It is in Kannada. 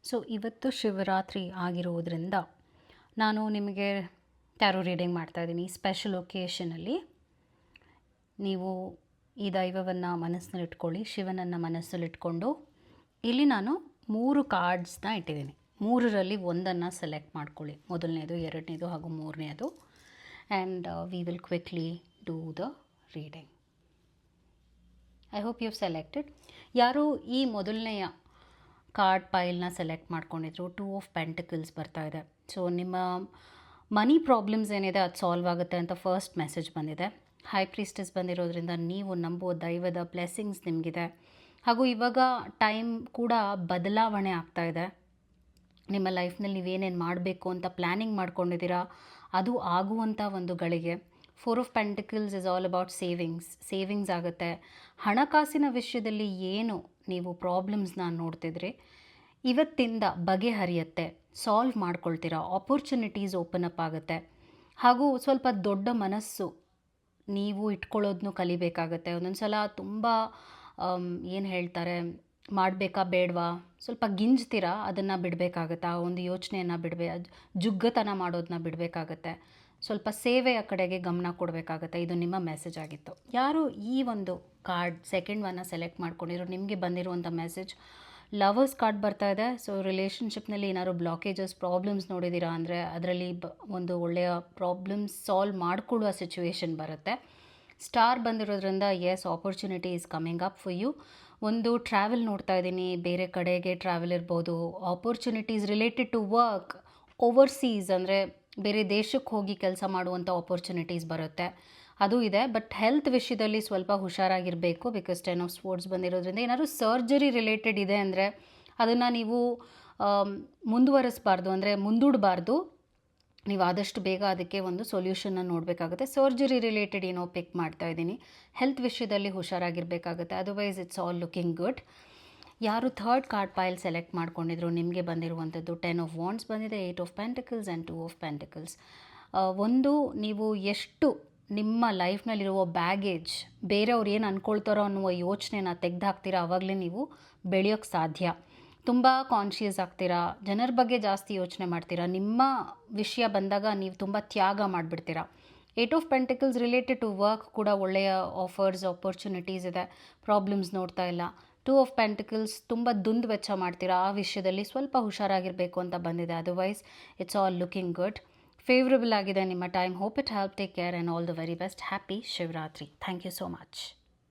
ಸೊ ಇವತ್ತು ಶಿವರಾತ್ರಿ ಆಗಿರುವುದರಿಂದ ನಾನು ನಿಮಗೆ ಟ್ಯಾರೋ ರೀಡಿಂಗ್ ಮಾಡ್ತಾಯಿದ್ದೀನಿ. ಸ್ಪೆಷಲ್ ಒಕೇಷನಲ್ಲಿ ನೀವು ಈ ದೈವವನ್ನು ಮನಸ್ಸಿನಲ್ಲಿಟ್ಕೊಳ್ಳಿ, ಶಿವನನ್ನು ಮನಸ್ಸಲ್ಲಿಟ್ಕೊಂಡು ಇಲ್ಲಿ ನಾನು 3 ಕಾರ್ಡ್ಸ್ನ ಇಟ್ಟಿದ್ದೀನಿ. 3ರಲ್ಲಿ ಒಂದನ್ನು ಸೆಲೆಕ್ಟ್ ಮಾಡ್ಕೊಳ್ಳಿ. ಮೊದಲನೇದು, ಎರಡನೇದು ಹಾಗೂ ಮೂರನೇದು. And we will quickly do the reading. I hope you selected. ಯಾರು ಈ ಮೊದಲನೆಯ ಕಾರ್ಡ್ ಪೈಲ್ನ ಸೆಲೆಕ್ಟ್ ಮಾಡ್ಕೊಂಡಿದ್ರು, 2 ಆಫ್ ಪೆಂಟಿಕಲ್ಸ್ ಬರ್ತಾ ಇದೆ. ಸೊ ನಿಮ್ಮ ಮನಿ ಪ್ರಾಬ್ಲಮ್ಸ್ ಏನಿದೆ ಅದು ಸಾಲ್ವ್ ಆಗುತ್ತೆ ಅಂತ ಫಸ್ಟ್ ಮೆಸೇಜ್ ಬಂದಿದೆ. ಹೈ ಪ್ರೀಸ್ಟಸ್ ಬಂದಿರೋದ್ರಿಂದ ನೀವು ನಂಬುವ ದೈವದ ಬ್ಲೆಸ್ಸಿಂಗ್ಸ್ ನಿಮಗಿದೆ. ಹಾಗೂ ಇವಾಗ ಟೈಮ್ ಕೂಡ ಬದಲಾವಣೆ ಆಗ್ತಾ ಇದೆ. ನಿಮ್ಮ ಲೈಫ್ನಲ್ಲಿ ನೀವೇನೇನು ಮಾಡಬೇಕು ಅಂತ ಪ್ಲ್ಯಾನಿಂಗ್ ಮಾಡ್ಕೊಂಡಿದ್ದೀರಾ ಅದು ಆಗುವಂಥ ಒಂದು ಗಳಿಗೆ. 4 of pentacles is all about savings ಆಗುತ್ತೆ. ಹಣಕಾಸಿನ ವಿಷಯದಲ್ಲಿ ಏನು ನೀವು ಪ್ರಾಬ್ಲಮ್ಸ್ನ ನೋಡ್ತಿದ್ರಿ ಇವತ್ತಿಂದ ಬಗೆಹರಿಯುತ್ತೆ, ಸಾಲ್ವ್ ಮಾಡ್ಕೊಳ್ತೀರಾ, ಆಪರ್ಚುನಿಟೀಸ್ ಓಪನ್ ಅಪ್ ಆಗುತ್ತೆ. ಹಾಗೂ ಸ್ವಲ್ಪ ದೊಡ್ಡ ಮನಸ್ಸು ನೀವು ಇಟ್ಕೊಳ್ಳೋದನ್ನು ಕಲಿಬೇಕಾಗತ್ತೆ. ಒಂದೊಂದು ಸಲ ತುಂಬ ಏನು ಹೇಳ್ತಾರೆ, ಮಾಡಬೇಕಾ ಬೇಡವಾ ಸ್ವಲ್ಪ ಗಿಂಜ್ತೀರಾ, ಅದನ್ನು ಬಿಡಬೇಕಾಗತ್ತೆ. ಆ ಒಂದು ಯೋಚನೆಯನ್ನು ಜುಗ್ಗತನ ಮಾಡೋದನ್ನ ಬಿಡಬೇಕಾಗತ್ತೆ. ಸ್ವಲ್ಪ ಸೇವೆಯ ಕಡೆಗೆ ಗಮನ ಕೊಡಬೇಕಾಗತ್ತೆ. ಇದು ನಿಮ್ಮ ಮೆಸೇಜ್ ಆಗಿತ್ತು. ಯಾರು ಈ ಒಂದು ಕಾರ್ಡ್ ಸೆಕೆಂಡ್ ಒನ್ನ ಸೆಲೆಕ್ಟ್ ಮಾಡ್ಕೊಂಡಿರೋ ನಿಮಗೆ ಬಂದಿರುವಂಥ ಮೆಸೇಜ್ ಲವರ್ಸ್ ಕಾರ್ಡ್ ಬರ್ತಾ ಇದೆ. ಸೊ ರಿಲೇಷನ್ಶಿಪ್ನಲ್ಲಿ ಏನಾದ್ರು ಬ್ಲಾಕೇಜಸ್ ಪ್ರಾಬ್ಲಮ್ಸ್ ನೋಡಿದ್ದೀರಾ ಅಂದರೆ ಅದರಲ್ಲಿ ಒಂದು ಒಳ್ಳೆಯ ಪ್ರಾಬ್ಲಮ್ಸ್ ಸಾಲ್ವ್ ಮಾಡಿಕೊಳ್ಳುವ ಸಿಚುವೇಶನ್ ಬರುತ್ತೆ. ಸ್ಟಾರ್ ಬಂದಿರೋದ್ರಿಂದ yes, opportunity is coming up for you. ಒಂದು ಟ್ರಾವೆಲ್ ನೋಡ್ತಾ ಇದ್ದೀನಿ, ಬೇರೆ ಕಡೆಗೆ ಟ್ರಾವೆಲ್ ಇರ್ಬೋದು. Opportunities related to work overseas ಅಂದರೆ ಬೇರೆ ದೇಶಕ್ಕೆ ಹೋಗಿ ಕೆಲಸ ಮಾಡುವಂಥ ಆಪರ್ಚುನಿಟೀಸ್ ಬರುತ್ತೆ, ಅದು ಇದೆ. ಬಟ್ ಹೆಲ್ತ್ ವಿಷಯದಲ್ಲಿ ಸ್ವಲ್ಪ ಹುಷಾರಾಗಿರಬೇಕು. ಬಿಕಾಸ್ 10 ಆಫ್ ಸ್ಪೋರ್ಟ್ಸ್ ಬಂದಿರೋದ್ರಿಂದ ಏನಾದರೂ ಸರ್ಜರಿ ರಿಲೇಟೆಡ್ ಇದೆ ಅಂದರೆ ಅದನ್ನು ನೀವು ಮುಂದುವರಿಸಬಾರ್ದು, ಅಂದರೆ ಮುಂದೂಡಬಾರ್ದು. ನೀವು ಆದಷ್ಟು ಬೇಗ ಅದಕ್ಕೆ ಒಂದು ಸೊಲ್ಯೂಷನ್ನ ನೋಡಬೇಕಾಗುತ್ತೆ. ಸರ್ಜರಿ ರಿಲೇಟೆಡ್ ಏನೋ ಪಿಕ್ ಮಾಡ್ತಾ ಇದ್ದೀನಿ. ಹೆಲ್ತ್ ವಿಷಯದಲ್ಲಿ ಹುಷಾರಾಗಿರಬೇಕಾಗುತ್ತೆ. Otherwise it's all looking good. ಯಾರು ಥರ್ಡ್ ಕಾರ್ಡ್ ಪೈಲ್ ಸೆಲೆಕ್ಟ್ ಮಾಡ್ಕೊಂಡಿದ್ರು ನಿಮಗೆ ಬಂದಿರುವಂಥದ್ದು 10 ಆಫ್ ವಾಂಡ್ಸ್ ಬಂದಿದೆ, 8 of pentacles and 2 of pentacles. ಒಂದು, ನೀವು ಎಷ್ಟು ನಿಮ್ಮ ಲೈಫ್ನಲ್ಲಿರುವ ಬ್ಯಾಗೇಜ್ ಬೇರೆಯವ್ರು ಏನು ಅಂದ್ಕೊಳ್ತಾರೋ ಅನ್ನುವ ಯೋಚನೆನ ತೆಗೆದುಹಾಕ್ತೀರಾ, ಆವಾಗಲೇ ನೀವು ಬೆಳೆಯೋಕ್ಕೆ ಸಾಧ್ಯ. ತುಂಬ ಕಾನ್ಷಿಯಸ್ ಆಗ್ತೀರಾ, ಜನರ ಬಗ್ಗೆ ಜಾಸ್ತಿ ಯೋಚನೆ ಮಾಡ್ತೀರಾ. ನಿಮ್ಮ ವಿಷಯ ಬಂದಾಗ ನೀವು ತುಂಬ ತ್ಯಾಗ ಮಾಡಿಬಿಡ್ತೀರಾ. 8 of pentacles related to work ಕೂಡ ಒಳ್ಳೆಯ ಆಫರ್ಸ್, ಆಪರ್ಚುನಿಟೀಸ್ ಇದೆ. ಪ್ರಾಬ್ಲಮ್ಸ್ ನೋಡ್ತಾ ಇಲ್ಲ. 2 ಆಫ್ ಪೆಂಟಿಕಲ್ಸ್ ತುಂಬ ವೆಚ್ಚ ಮಾಡ್ತೀರಾ, ಆ ವಿಷಯದಲ್ಲಿ ಸ್ವಲ್ಪ ಹುಷಾರಾಗಿರಬೇಕು ಅಂತ ಬಂದಿದೆ. Otherwise it's all looking good. Favourable ಆಗಿದೆ ನಿಮ್ಮ time. Hope it help. Take care and all the very best. Happy Shivaratri. Thank you so much.